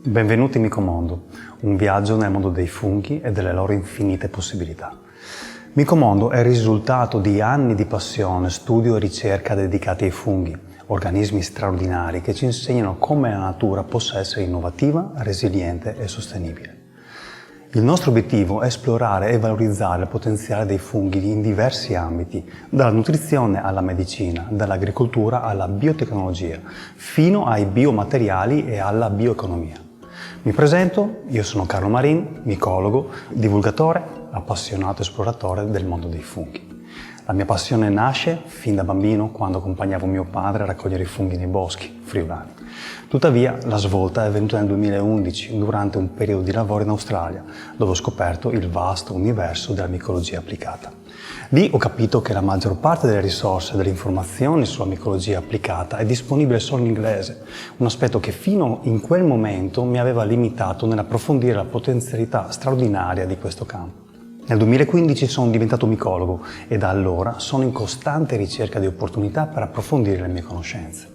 Benvenuti in Micomondo, un viaggio nel mondo dei funghi e delle loro infinite possibilità. Micomondo è il risultato di anni di passione, studio e ricerca dedicati ai funghi, organismi straordinari che ci insegnano come la natura possa essere innovativa, resiliente e sostenibile. Il nostro obiettivo è esplorare e valorizzare il potenziale dei funghi in diversi ambiti, dalla nutrizione alla medicina, dall'agricoltura alla biotecnologia, fino ai biomateriali e alla bioeconomia. Mi presento, io sono Carlo Marin, micologo, divulgatore, appassionato esploratore del mondo dei funghi. La mia passione nasce fin da bambino quando accompagnavo mio padre a raccogliere i funghi nei boschi friulani. Tuttavia la svolta è venuta nel 2011 durante un periodo di lavoro in Australia, dove ho scoperto il vasto universo della micologia applicata. Lì ho capito che la maggior parte delle risorse e delle informazioni sulla micologia applicata è disponibile solo in inglese, un aspetto che fino in quel momento mi aveva limitato nell'approfondire la potenzialità straordinaria di questo campo. Nel 2015 sono diventato micologo e da allora sono in costante ricerca di opportunità per approfondire le mie conoscenze.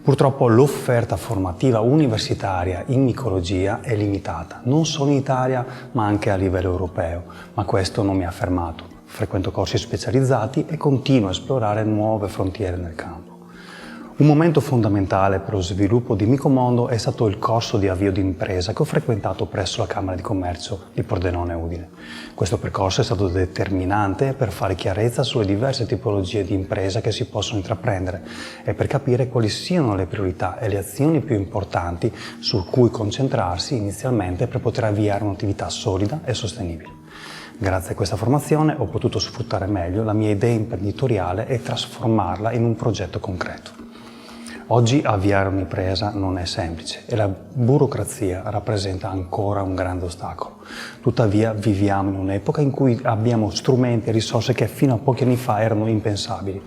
Purtroppo l'offerta formativa universitaria in micologia è limitata, non solo in Italia ma anche a livello europeo, ma questo non mi ha fermato. Frequento corsi specializzati e continuo a esplorare nuove frontiere nel campo. Un momento fondamentale per lo sviluppo di Micomondo è stato il corso di avvio di impresa che ho frequentato presso la Camera di Commercio di Pordenone Udine. Questo percorso è stato determinante per fare chiarezza sulle diverse tipologie di impresa che si possono intraprendere e per capire quali siano le priorità e le azioni più importanti su cui concentrarsi inizialmente per poter avviare un'attività solida e sostenibile. Grazie a questa formazione ho potuto sfruttare meglio la mia idea imprenditoriale e trasformarla in un progetto concreto. Oggi avviare un'impresa non è semplice e la burocrazia rappresenta ancora un grande ostacolo. Tuttavia viviamo in un'epoca in cui abbiamo strumenti e risorse che fino a pochi anni fa erano impensabili.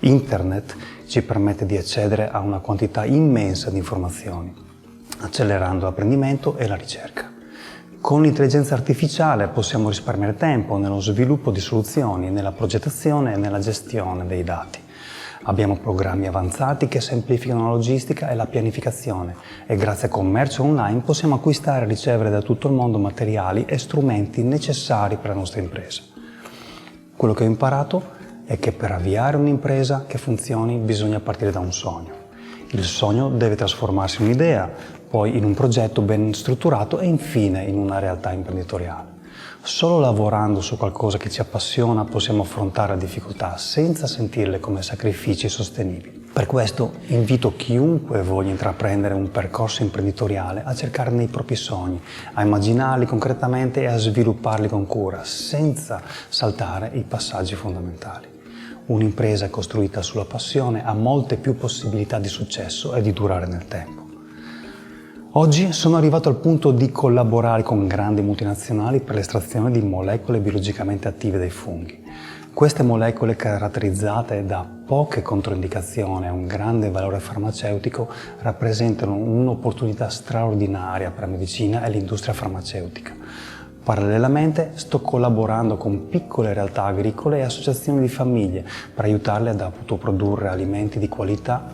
Internet ci permette di accedere a una quantità immensa di informazioni, accelerando l'apprendimento e la ricerca. Con l'intelligenza artificiale possiamo risparmiare tempo nello sviluppo di soluzioni, nella progettazione e nella gestione dei dati. Abbiamo programmi avanzati che semplificano la logistica e la pianificazione e grazie al commercio online possiamo acquistare e ricevere da tutto il mondo materiali e strumenti necessari per la nostra impresa. Quello che ho imparato è che per avviare un'impresa che funzioni bisogna partire da un sogno. Il sogno deve trasformarsi in un'idea, poi in un progetto ben strutturato e infine in una realtà imprenditoriale. Solo lavorando su qualcosa che ci appassiona possiamo affrontare le difficoltà senza sentirle come sacrifici sostenibili. Per questo invito chiunque voglia intraprendere un percorso imprenditoriale a cercare i propri sogni, a immaginarli concretamente e a svilupparli con cura, senza saltare i passaggi fondamentali. Un'impresa costruita sulla passione ha molte più possibilità di successo e di durare nel tempo. Oggi sono arrivato al punto di collaborare con grandi multinazionali per l'estrazione di molecole biologicamente attive dai funghi. Queste molecole, caratterizzate da poche controindicazioni e un grande valore farmaceutico, rappresentano un'opportunità straordinaria per la medicina e l'industria farmaceutica. Parallelamente sto collaborando con piccole realtà agricole e associazioni di famiglie per aiutarle ad autoprodurre alimenti di qualità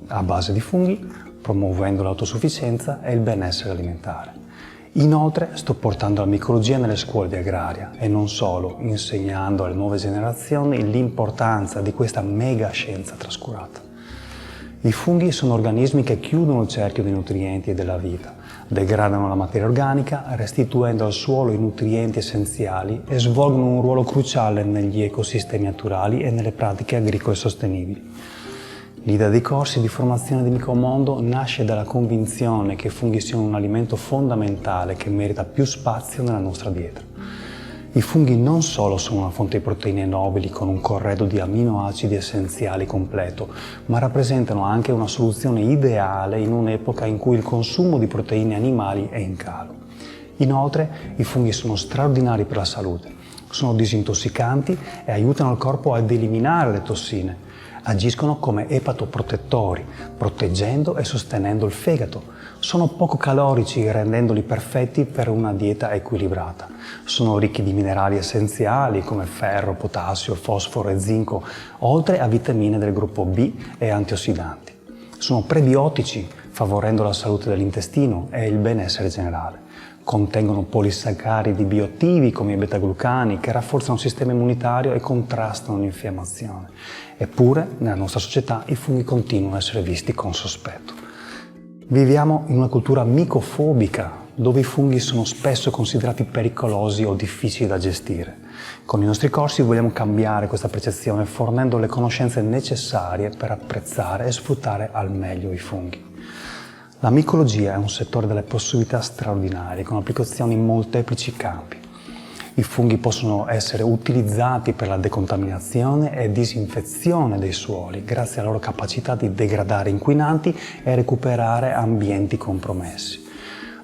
a base di funghi, promuovendo l'autosufficienza e il benessere alimentare. Inoltre sto portando la micologia nelle scuole di agraria e non solo, insegnando alle nuove generazioni l'importanza di questa mega scienza trascurata. I funghi sono organismi che chiudono il cerchio dei nutrienti e della vita, degradano la materia organica restituendo al suolo i nutrienti essenziali e svolgono un ruolo cruciale negli ecosistemi naturali e nelle pratiche agricole sostenibili. L'idea dei corsi di formazione di Micomondo nasce dalla convinzione che i funghi siano un alimento fondamentale che merita più spazio nella nostra dieta. I funghi non solo sono una fonte di proteine nobili con un corredo di aminoacidi essenziali completo, ma rappresentano anche una soluzione ideale in un'epoca in cui il consumo di proteine animali è in calo. Inoltre, i funghi sono straordinari per la salute. Sono disintossicanti e aiutano il corpo ad eliminare le tossine. Agiscono come epatoprotettori, proteggendo e sostenendo il fegato. Sono poco calorici, rendendoli perfetti per una dieta equilibrata. Sono ricchi di minerali essenziali come ferro, potassio, fosforo e zinco, oltre a vitamine del gruppo B e antiossidanti. Sono prebiotici, favorendo la salute dell'intestino e il benessere generale. Contengono polisaccaridi bioattivi come i beta-glucani che rafforzano il sistema immunitario e contrastano l'infiammazione. Eppure, nella nostra società, i funghi continuano a essere visti con sospetto. Viviamo in una cultura micofobica, dove i funghi sono spesso considerati pericolosi o difficili da gestire. Con i nostri corsi vogliamo cambiare questa percezione fornendo le conoscenze necessarie per apprezzare e sfruttare al meglio i funghi. La micologia è un settore dalle possibilità straordinarie, con applicazioni in molteplici campi. I funghi possono essere utilizzati per la decontaminazione e disinfezione dei suoli, grazie alla loro capacità di degradare inquinanti e recuperare ambienti compromessi.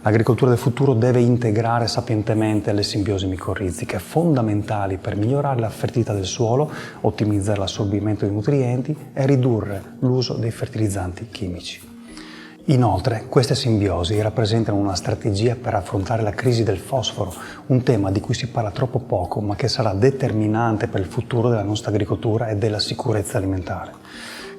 L'agricoltura del futuro deve integrare sapientemente le simbiosi micorriziche, fondamentali per migliorare la fertilità del suolo, ottimizzare l'assorbimento dei nutrienti e ridurre l'uso dei fertilizzanti chimici. Inoltre, queste simbiosi rappresentano una strategia per affrontare la crisi del fosforo, un tema di cui si parla troppo poco, ma che sarà determinante per il futuro della nostra agricoltura e della sicurezza alimentare.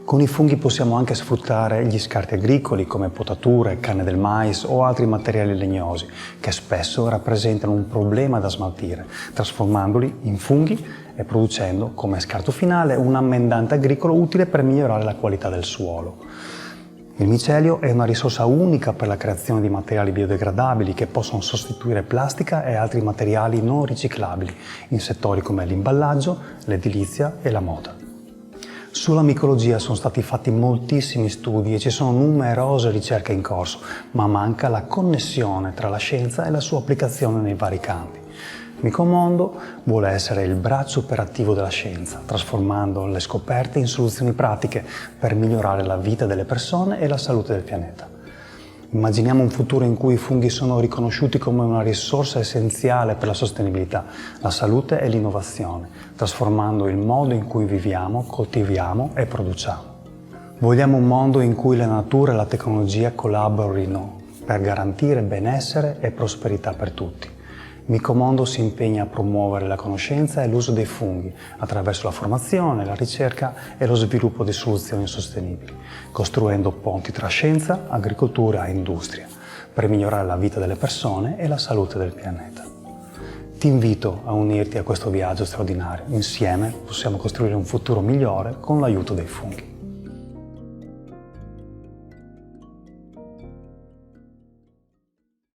Con i funghi possiamo anche sfruttare gli scarti agricoli come potature, canne del mais o altri materiali legnosi, che spesso rappresentano un problema da smaltire, trasformandoli in funghi e producendo, come scarto finale, un ammendante agricolo utile per migliorare la qualità del suolo. Il micelio è una risorsa unica per la creazione di materiali biodegradabili che possono sostituire plastica e altri materiali non riciclabili in settori come l'imballaggio, l'edilizia e la moda. Sulla micologia sono stati fatti moltissimi studi e ci sono numerose ricerche in corso, ma manca la connessione tra la scienza e la sua applicazione nei vari campi. Micomondo vuole essere il braccio operativo della scienza, trasformando le scoperte in soluzioni pratiche per migliorare la vita delle persone e la salute del pianeta. Immaginiamo un futuro in cui i funghi sono riconosciuti come una risorsa essenziale per la sostenibilità, la salute e l'innovazione, trasformando il modo in cui viviamo, coltiviamo e produciamo. Vogliamo un mondo in cui la natura e la tecnologia collaborino per garantire benessere e prosperità per tutti. Micomondo si impegna a promuovere la conoscenza e l'uso dei funghi attraverso la formazione, la ricerca e lo sviluppo di soluzioni sostenibili, costruendo ponti tra scienza, agricoltura e industria per migliorare la vita delle persone e la salute del pianeta. Ti invito a unirti a questo viaggio straordinario. Insieme possiamo costruire un futuro migliore con l'aiuto dei funghi.